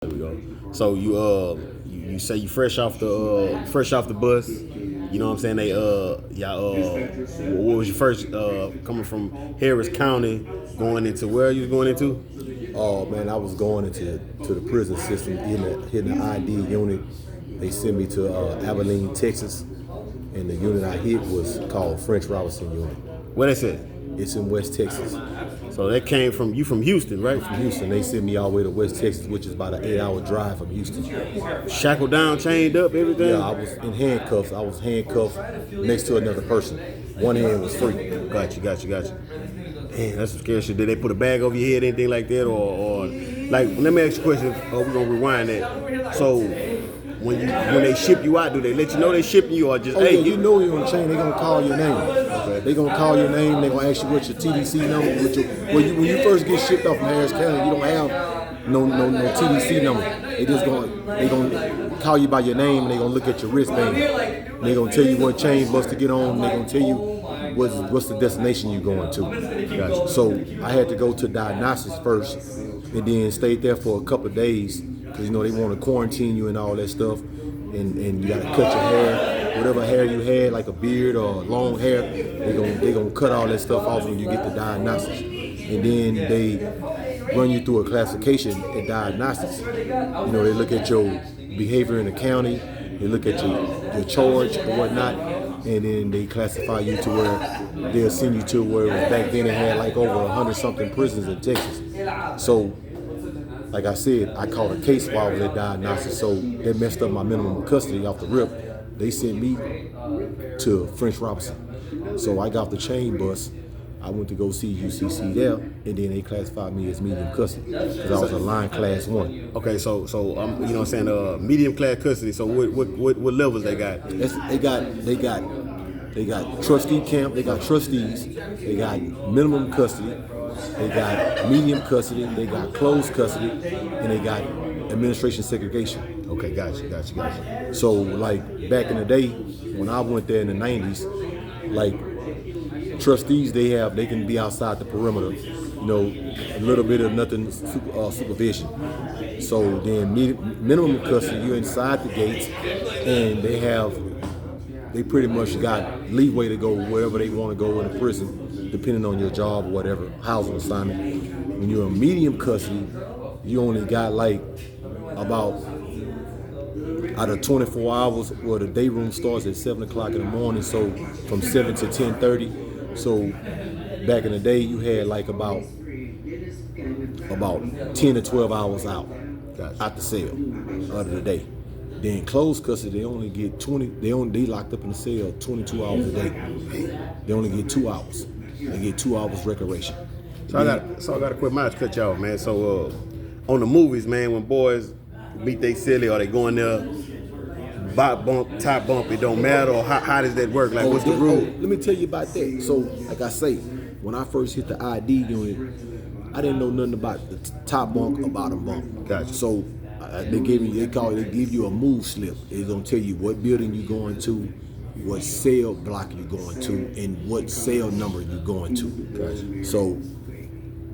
There we go. So you say you fresh off the bus. You know what I'm saying? They what was your first coming from Harris County going into where you was going into? Oh man, I was going into the prison system, hitting the ID unit. They sent me to Abilene, Texas, and the unit I hit was called French Robertson unit. Where they said? It's in West Texas. So that came from you from Houston, right? From Houston, they sent me all the way to West Texas, which is about an 8-hour drive from Houston. Shackled down, chained up, everything. Yeah, I was in handcuffs. I was handcuffed next to another person. One hand was free. Got you. Man, that's some scary shit. Did they put a bag over your head, anything like that, or like? Let me ask you a question. We're gonna rewind that. So when they ship you out, do they let you know they shipping you, or just Oh, hey, yeah, you know you're on the chain. They're gonna call your name. Okay. They're gonna call your name. They're gonna ask you what your TDC number. When you first get shipped off from Harris County, you don't have no TDC number. They gonna call you by your name, and they're gonna look at your wristband. They're gonna tell you what chain bus to get on. They're gonna tell you what's the destination you're going to. Gotcha. So I had to go to diagnostics first, and then stayed there for a couple of days because they want to quarantine you and all that stuff, and you got to cut your hair, whatever hair you had, like a beard or long hair. They gonna cut all that stuff off when you get the diagnostics, and then they run you through a classification at diagnostics. They look at your behavior in the county, they look at your charge or whatnot, and then they classify you to where they'll send you to where it was back then they had like over 100-something prisons in Texas. So, like I said, I caught a case while I was at diagnostics, so they messed up my minimum custody off the rip. They sent me to French Robertson. So I got off the chain bus. I went to go see UCC there, and then they classified me as medium custody because I was a line class 1. Okay, so you know what I'm saying, medium class custody. So what levels they got? They got trustee camp. They got trustees. They got minimum custody. They got medium custody. They got closed custody, and they got administration segregation. Okay, gotcha. So like back in the day when I went there in the 90s, like trustees they can be outside the perimeter, a little bit of nothing supervision. So then minimum custody, you're inside the gates, and they pretty much got leeway to go wherever they want to go in the prison, depending on your job or whatever, housing assignment. When you're in medium custody, you only got like about out of 24 hours, well, the day room starts at 7 o'clock in the morning, so from 7 to 10:30. So back in the day, you had like about 10 to 12 hours out the cell out of the day. Then closed custody, they only get 20. They locked up in the cell 22 hours a day. They only get 2 hours. They get 2 hours recreation. So I got to quit my cut y'all, man. So on the movies, man, when boys beat they silly or they go in there, bot bump, top bump, it don't matter, or how does that work? Like, what's the rule? Let me tell you about that. So, like I say, when I first hit the ID unit, I didn't know nothing about the top bunk or bottom bunk. Gotcha. So they give you a move slip. It's gonna tell you what building you're going to, what cell block you're going to, and what cell number you're going to. Gotcha. So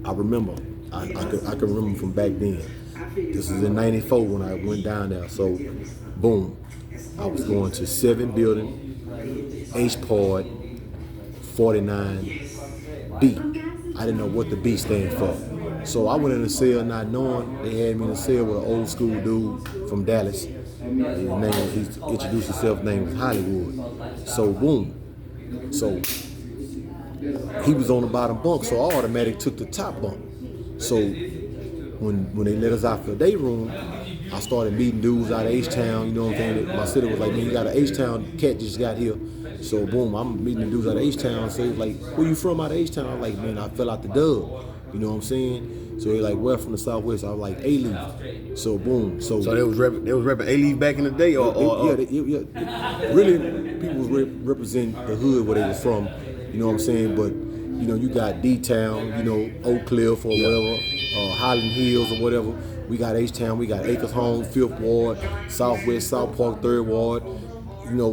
I remember, I can remember from back then. This is in '94 when I went down there. So, boom, I was going to 7 building, H-Pod, 49B. I didn't know what the B stand for. So I went in the cell not knowing. They had me in the cell with an old school dude from Dallas. He introduced himself, name was Hollywood. So boom. So he was on the bottom bunk, so I automatically took the top bunk. So when they let us out for the day room, I started meeting dudes out of H-Town, you know what I'm saying? My sister was like, man, you got an H-Town cat just got here. So boom, I'm meeting the dudes out of H-Town. So he's like, where you from out of H-Town? I'm like, man, I fell out the dub. You know what I'm saying? So they're like, where from the Southwest? I was like, A-Leaf. So boom. So they was repping A-Leaf back in the day? Yeah. Really, people was representing the hood where they was from. You know what I'm saying? But, you got D-Town, Oak Cliff or whatever, Highland Hills or whatever. We got H-Town, we got Acres Homes, 5th Ward, Southwest, South Park, 3rd Ward,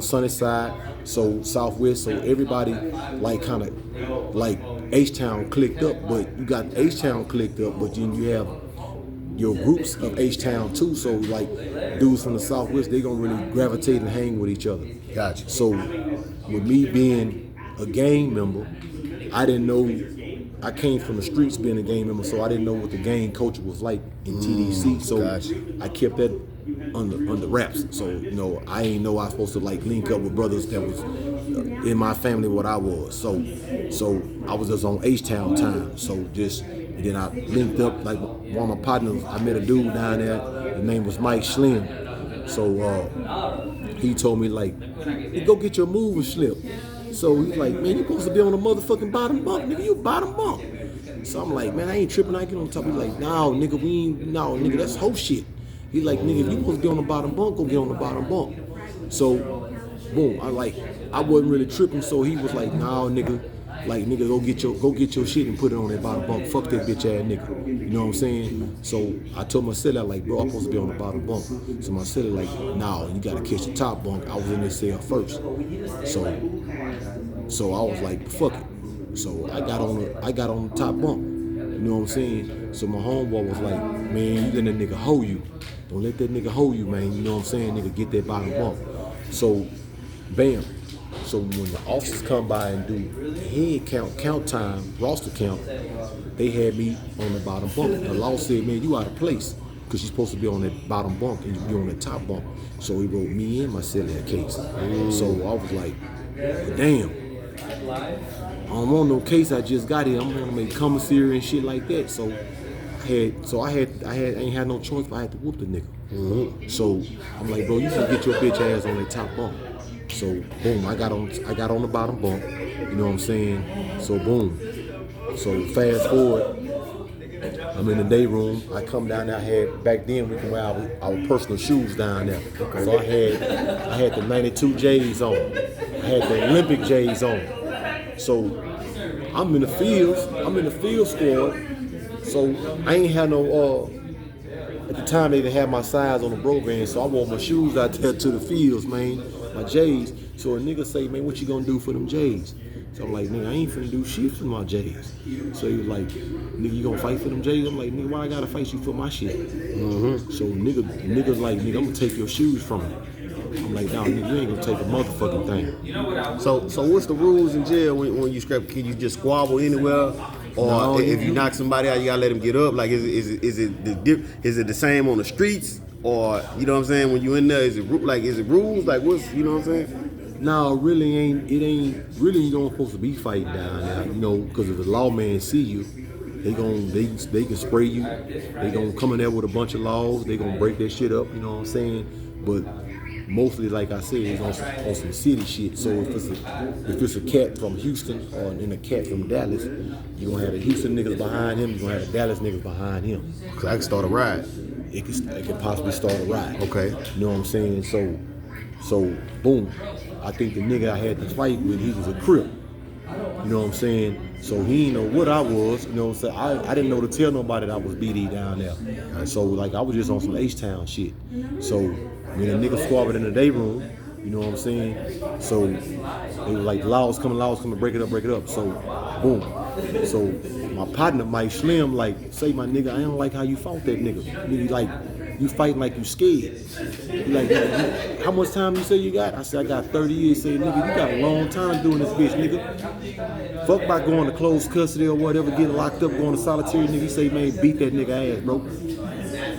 Sunnyside, so Southwest. So everybody kind of H-Town clicked up, but you got H-Town clicked up, but then you have your groups of H-Town too. So like dudes from the Southwest, they gonna really gravitate and hang with each other. Gotcha. So with me being a gang member, I didn't know. I came from the streets being a gang member, so I didn't know what the gang culture was like in TDC. So gotcha. I kept that under wraps. So I ain't know I was supposed to like link up with brothers that was in my family what I was. So I was just on H-Town time. So and then I linked up like one of my partners. I met a dude down there. His name was Mike Slim. So he told me like, hey, go get your moving slip. So he's like, man, you supposed to be on the motherfucking bottom bunk, nigga. You bottom bunk. So I'm like, man, I ain't tripping. I get on top. He's like, no, nigga, that's whole shit. He's like, nigga, if you supposed to be on the bottom bunk, go get on the bottom bunk. So, boom, I wasn't really tripping. So he was like, nah, nigga, go get your shit and put it on that bottom bunk. Fuck that bitch ass nigga. You know what I'm saying? So I told my cellular like, bro, I'm supposed to be on the bottom bunk. So my cellular like, nah, you gotta catch the top bunk. I was in this cell first. So I was like, fuck it. So I got on the top bunk. You know what I'm saying? So my homeboy was like, man, you let that nigga hold you. Don't let that nigga hold you, man. You know what I'm saying? Nigga, get that bottom bunk. So, bam. So when the officers come by and do head count time, roster count, they had me on the bottom bunk. The law said, man, you out of place because you're supposed to be on that bottom bunk and you on the top bunk. So he wrote me and my cellular case. So I was like, damn. I don't want no case. I just got here. I'm gonna make commissary and shit like that. So I ain't had no choice, but I had to whoop the nigga. Mm-hmm. So I'm like, bro, you can get your bitch ass on that top bunk. So boom, I got on the bottom bunk. You know what I'm saying? So boom. So fast forward, I'm in the day room. I come down there. Back then we can wear our personal shoes down there. Okay. So I had the 92 J's on. I had the Olympic J's on. So I'm in the fields. I'm in the field squad. So I ain't had no. At the time they didn't have my size on the program, so I wore my shoes out there to the fields, man. My J's. So a nigga say, man, what you gonna do for them J's? So I'm like, nigga, I ain't finna do shit for my J's. So he was like, nigga, you gonna fight for them J's? I'm like, nigga, why I gotta fight you for my shit? Mm-hmm. So nigga's like, nigga, I'm gonna take your shoes from you. I'm like, nah, nigga, you ain't gonna take a motherfucking thing. So what's the rules in jail when you scrap? Can you just squabble anywhere? Or no, if you knock somebody out, you gotta let them get up? Like, is it the same on the streets? Or, you know what I'm saying, when you in there, is it rules? Like, what's, you know what I'm saying? No, really really you don't supposed to be fighting down there, you know, because if the lawman see you, they can spray you, they gonna come in there with a bunch of laws, they gonna break that shit up, you know what I'm saying? But mostly, like I said, it's on some city shit. So if it's a cat from Houston or a cat from Dallas, you're gonna have the Houston niggas behind him, you're gonna have the Dallas niggas behind him. Cause I can start a riot. It can possibly start a riot. Okay. You know what I'm saying? So boom. I think the nigga I had to fight with, he was a Crip. You know what I'm saying? So he didn't know what I was. You know what I'm saying? I didn't know to tell nobody that I was BD down there. And so like I was just on some H-Town shit. So when the nigga squabbled in the day room, you know what I'm saying? So they were like, laws coming, break it up. So boom. So my partner Mike Slim like, say my nigga, I don't like how you fought that nigga. Nigga like, you fighting like you scared. He like, how much time you say you got? I said, I got 30 years. Say, nigga, you got a long time doing this bitch, nigga. Fuck by going to closed custody or whatever, getting locked up, going to solitary, nigga. He say, man, beat that nigga ass, bro.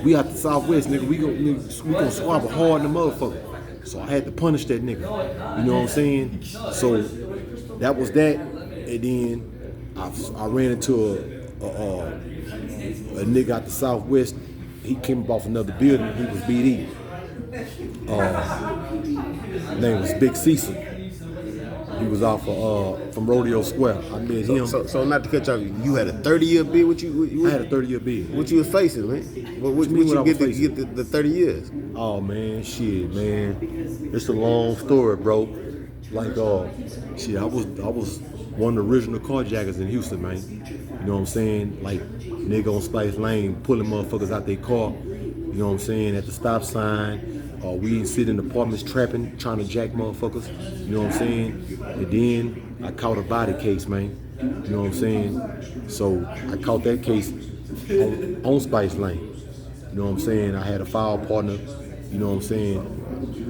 We out the Southwest, nigga. We gonna squabble hard in the motherfucker. So I had to punish that nigga. You know what I'm saying? So that was that. And then I ran into a nigga out the Southwest. He came up off another building. He was BD. His name was Big Cecil. He was off from Rodeo Square. I met him. So not to cut you off, you had a 30-year bid? I had a 30-year bid. What you was facing, man? What you get the 30 years? Oh, man, shit, man. It's a long story, bro. Like, shit, I was one of the original carjackers in Houston, man. You know what I'm saying? Like, nigga on Spice Lane pulling motherfuckers out their car. You know what I'm saying? At the stop sign. We sit in apartments trapping, trying to jack motherfuckers. You know what I'm saying? And then I caught a body case, man. You know what I'm saying? So I caught that case on Spice Lane. You know what I'm saying? I had a foul partner. You know what I'm saying?